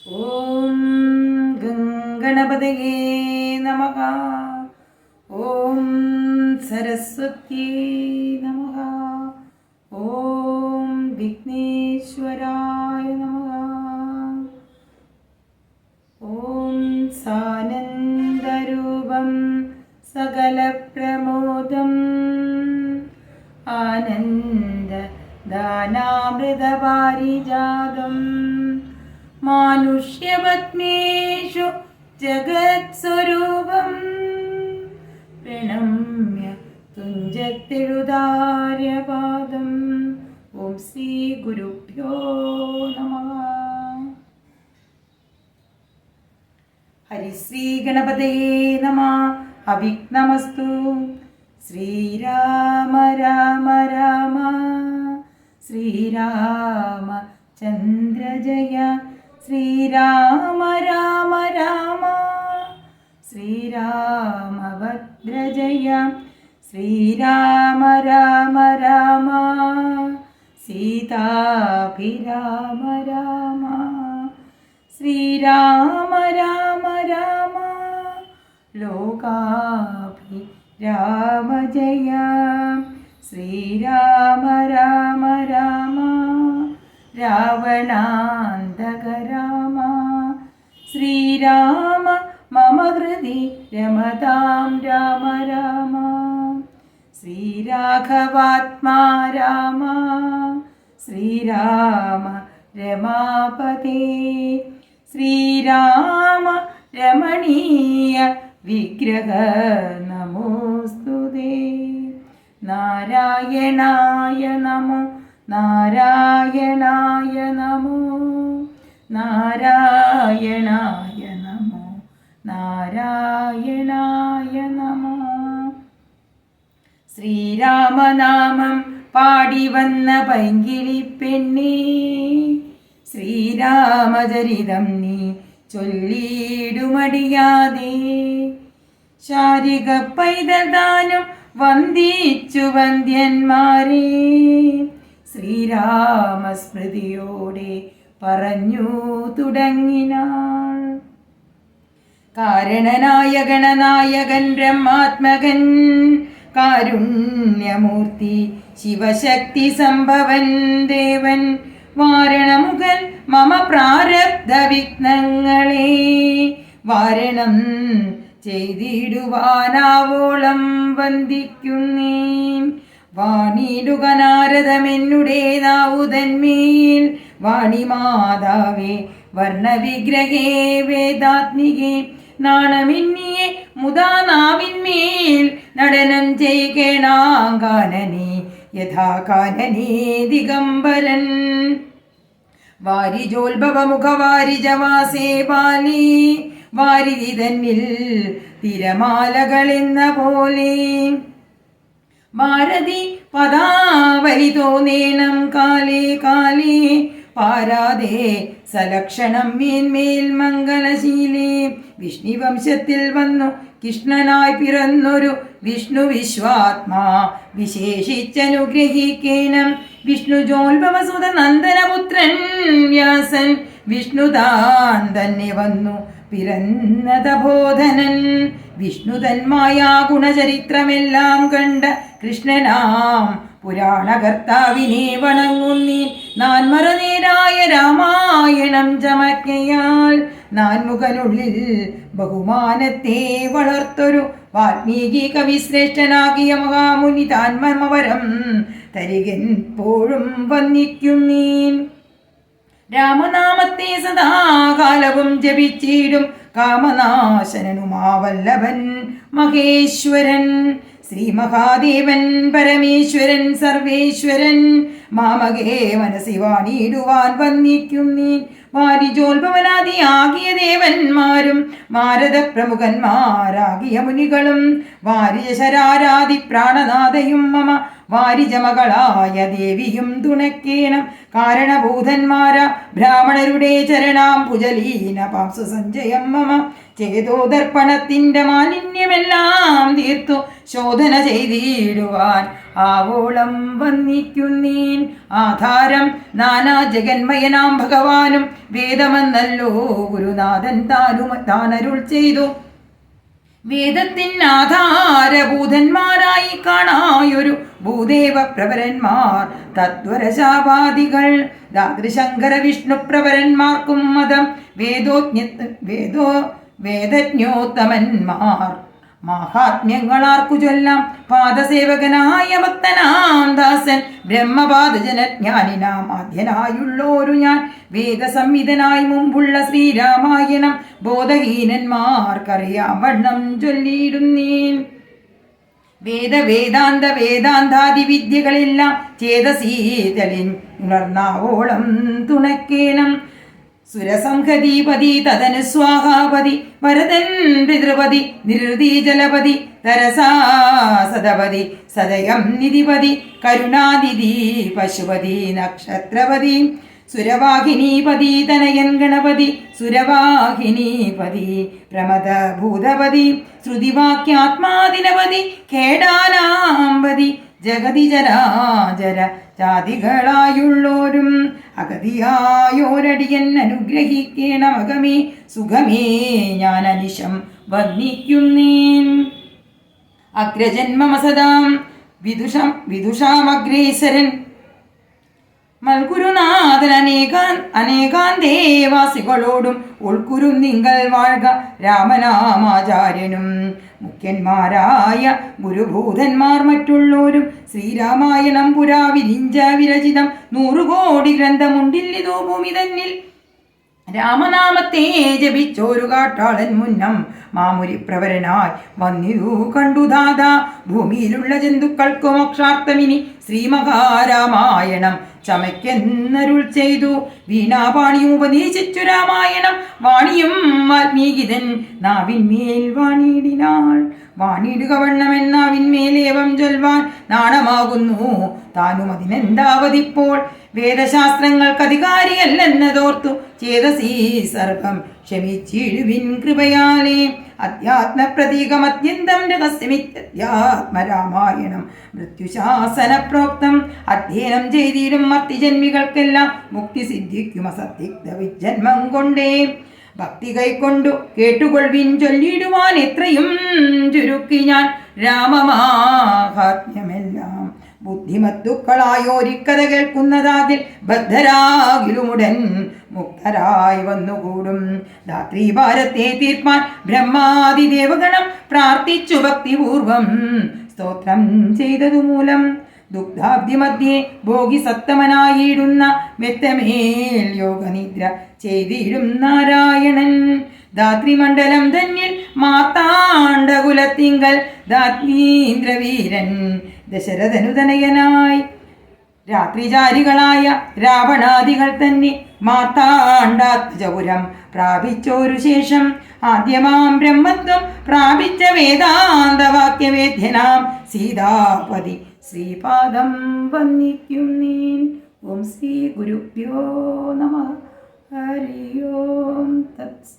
ഓം ഗംഗണപതയേ നമഃ. ഓം സരസ്വത്യേ നമഃ. ഓം വിഘ്നേശ്വരായ നമഃ. ഓം സാനന്ദരൂപം സകലപ്രമോദം ആനന്ദ ദാനാമൃതപാരിജാതം മാനുഷ്യപത്മേഷു ജഗത്സ്വരൂപം പ്രണമ്യ തുഞ്ചത്തെഴുതാര്യപാദം. ഓം ശ്രീ ഗുരുഭ്യോ നമഃ. ഹരിശ്രീ ഗണപതയേ നമഃ. അവിഘ്നമസ്തു. ശ്രീരാമ രാമ രാമ ശ്രീരാമ ചന്ദ്ര ജയ. ശ്രീരാമ രാമ രാമ ശ്രീരാമഭദ്ര ജയ. ശ്രീരാമ രാമ രാമ സീതാഭിരാമ രാമ. ശ്രീരാമ രാമ രാമ ലോകാഭിരാമ ജയ. ശ്രീരാമ രാമ രാമ രാവണാന്തക രാമ. ശ്രീരാമ മമ ഹൃദി രമതാം രാമ രാമ. ശ്രീരാഘവാത്മാ രാമ. ശ്രീരാമ രമാപതേ. ശ്രീരാമ രമണീയ വിഗ്രഹ നമോസ്തുതേ. നാരായണായ നമോ നാരായണായ നമോ നാരായണായ നമോ നാരായണായ നമോ. ശ്രീരാമനാമം പാടി വന്ന പൈങ്കിളി പെണ്ണേ, ശ്രീരാമചരിതം നീ ചൊല്ലിയിടുമടിയാതെ. ശാരിക പൈതദാനം വന്ദിച്ചു വന്ദ്യന്മാരെ, ശ്രീരാമസ്മൃതിയോടെ പറഞ്ഞു തുടങ്ങിനാൾ. കാരണനായ ഗണനായകൻ ബ്രഹ്മാത്മകൻ, കാരുണ്യമൂർത്തി ശിവശക്തി സംഭവൻ ദേവൻ, വാരണമുഖൻ മമ പ്രാരബ്ധ വിഘ്നങ്ങളെ വാരണം ചെയ്തിടുവാനാവോളം വന്ദിക്കുന്നേൻ. വാണിടുക നാരദമെന്നുടെ നാവുതന്മേൽ, വാണിമാതാവേ വർണ്ണവിഗ്രഹേ വേദാത്മികേ, നാണമെന്നിയെ മുതാ നാവിന്മേൽ നടനം ചെയ്യണാങ്കാനനെ യഥാ കാനനേ ദിഗംബരൻ. വാരിജോത്ഭവമുഖവാരിജവാസേ ബാലി, വാരിധി തന്നിൽ തിരമാലകളെന്ന പോലെ. ഭാരതി പദാവലി തോന്നേണം കാലേ കാലേ, പാരാതെ സലക്ഷണം മേന്മേൽ മംഗളശീലേ. വിഷ്ണുവംശത്തിൽ വന്നു കൃഷ്ണനായി പിറന്നൊരു വിഷ്ണു വിശ്വാത്മാ വിശേഷിച്ചനുഗ്രഹിക്കേണം. വിഷ്ണു ജോത്ഭവസുത നന്ദനപുത്രൻ വ്യാസൻ, വിഷ്ണുതാൻ തന്നെ വന്നു പിറന്നതബോധനൻ. വിഷ്ണുതന്മായ ഗുണചരിത്രമെല്ലാം കണ്ട കൃഷ്ണനാം പുരാണകർത്താവിനെ വണങ്ങുന്നീൻ. നാൻമറനേരായ രാമായണം ചമക്കയാൽ, നാൻമുഖനുള്ളിൽ ബഹുമാനത്തെ വളർത്തൊരു വാൽമീകി കവിശ്രേഷ്ഠനാകിയ മഹാമുനി താൻ മമവരം തരികെപ്പോഴും വന്ദിക്കുന്നീൻ. രാമനാമത്തെ സദാകാലവും ജപിച്ചിടും കാമനാശനനുമാവല്ലഭൻ മഹേശ്വരൻ. ശ്രീ മഹാദേവൻ പരമേശ്വരൻ സർവേശ്വരൻ, മാമകേ മനസ്സി വാണിടുവാൻ വന്ദിക്കുന്നീൻ. വാരിജോത്ഭവനാദിയാകിയ ദേവന്മാരും മാരദ പ്രമുഖന്മാരാകിയ മുനികളും, വാരിജശരാരാദി പ്രാണനാഥയും മമ വാരിജമകളായ ദേവിയും തുണക്കേണം. കാരണഭൂതന്മാര ബ്രാഹ്മണരുടെ ചരണാംബുജലീന പാംസു സഞ്ജയം മമ. ചേതോദർപ്പണത്തിന്റെ മാലിന്യമെല്ലാം തീർത്തു ബോധന ചെയ്തിടുവാൻ ആവോളം വന്നിക്കുന്നീൻ. ആധാരം നാനാ ജഗന്മയനാം ഭഗവാനും വേദമെന്നല്ലോ ഗുരുനാഥൻ താനരുൾ ചെയ്തു. വേദത്തിനാധാരഭൂതന്മാരായി കാണായൊരു ഭൂദേവ പ്രവരന്മാർ തദ്വരശാപാദികൾ ദാതൃശങ്കര വിഷ്ണു പ്രവരന്മാർക്കും മതം വേദജ്ഞോത്തമന്മാർ മാഹാത്മ്യങ്ങളാർക്കു ചൊല്ലാം. പാദസേവകനായ ഭക്തനാം ദാസൻ ബ്രഹ്മപാദജനജ്ഞാനിനാം ആദ്യനായുള്ളോരു ഞാൻ വേദസംഹിതനായി മുമ്പുള്ള ശ്രീരാമായണം ബോധഹീനന്മാർക്കറിയാം വണ്ണം ചൊല്ലിയിടുന്നീൻ. വേദാന്താദി വിദ്യകളെല്ലാം ചേതസീതലിൻ ഉണർന്നാവോളം തുണക്കേണം. സുരസംഹതീപതി തദനു സ്വാഹാപതി വരദൻ പിതൃപതി നിരുതി ജലപതി തരസാ സദപതി സദയം നിധിപതി കരുണാനിധി പശുപതി നക്ഷത്രപതി സുരവാഹിനീപതി തനയൻ ഗണപതി സുരവാഹിനീപതി പ്രമദ ഭൂതപതി ശ്രുതിവാക്യാത്മാദിനപതി കേടാനാമ്പതി ജഗതി ജരാജര ജാതികളായുള്ളോരും അഗതിയായോരടിയൻ അനുഗ്രഹിക്കണമകമേ സുഖമേ ഞാൻ അനിശം വർണ്ണിക്കുന്നേൻ. അഗ്രജന്മമസദാം വിദുഷാമഗ്രേസരൻ മൽഗുരുനാഥൻ അനേകാന്തേവാസികളോടും ഉൾക്കുരുന്നിങ്കൽ വാഴ്ക രാമനാമാചാര്യനും മുഖ്യന്മാരായ ഗുരുഭൂതന്മാർ മറ്റുള്ളോരും ശ്രീരാമായണം പുരാ വിരിഞ്ച വിരചിതം 100 കോടി ഗ്രന്ഥമുണ്ടില്ലിതോ ഭൂമി തന്നിൽ. രാമനാമത്തെ ജപിച്ചോരു കാട്ടാളൻ മുന്നം മാമുരിപ്രവരനായി വന്നിതു കണ്ടുദാത. ഭൂമിയിലുള്ള ജന്തുക്കൾക്കു മോക്ഷാർത്ഥമിനി ശ്രീമഹാരാമായണം ചമയ്ക്കെന്നരുൾ ചെയ്തു. വീണാപാണിയും ഉപദേശിച്ചു രാമായണം വാണിയും വാൽമീകിതൻ നാവിന്മേൽ വാണിയിടിനാൾ. വാണിയിടുക വണ്ണമെന്നാവിന്മേലേവം ചൊൽവാൻ നാണമാകുന്നു താനും അതിനെന്താവതിപ്പോൾ. വേദശാസ്ത്രങ്ങൾക്കധികാരിയല്ലെന്നതോർത്തു ചേതസീ സർവം ക്ഷമിച്ചിടുവിൻ കൃപയാലേ. അധ്യാത്മപ്രതീകമത്യന്തം രഹസ്യമിത്യാത്മരാമായണം മൃത്യുശാസന പ്രോക്തം. അധ്യയനം ചെയ്തിടും മർത്തിജന്മികൾക്കെല്ലാം മുക്തി സിദ്ധിക്കും അസത്തിഗ്ധ വിജന്മം കൊണ്ടേ. ഭക്തി കൈക്കൊണ്ടു കേട്ടുകൊള്ളിൻ ചൊല്ലിടുവാൻ എത്രയും ചുരുക്കി ഞാൻ രാമമാഹാത്മ്യമെല്ലാം. ബുദ്ധിമത്തുക്കളായോരിക്കഥ കേൾക്കുന്നതാകിൽ ബദ്ധരാകിലുമുടൻ മുക്തരായി വന്നുകൂടും. ധാത്രീ ഭാരത്തെ തീർപ്പാൻ ബ്രഹ്മാദിദേവഗണം പ്രാർത്ഥിച്ചു ഭക്തിപൂർവം സ്തോത്രം ചെയ്തതു മൂലം. ദുഗ്ധാബ്ദി മധ്യേ ഭോഗി സത്തമനായിടുന്ന മെത്തമേൽ യോഗനിദ്ര ചെയ്തിടും നാരായണൻ. ധാത്രിമണ്ഡലം തന്നിൽ മാർത്താണ്ഡകുലത്തിങ്കൽ ധാത്രീന്ദ്രവീരൻ ദശരഥനുതനയനായി രാത്രിചാരികളായ രാവണാദികൾ തന്നെ മാർത്താണ്ഡാത്മജപുരം പ്രാപിച്ചോരു ശേഷം ആദ്യമാം ബ്രഹ്മത്വം പ്രാപിച്ച വേദാന്തവാക്യവേദ്യനാം സീതാപതി ശ്രീപാദം വന്ദിക്കുന്നേൻ. ഓം ശ്രീ ഗുരുഭ്യോ നമഃ. ഹരി ഓം തത്സ.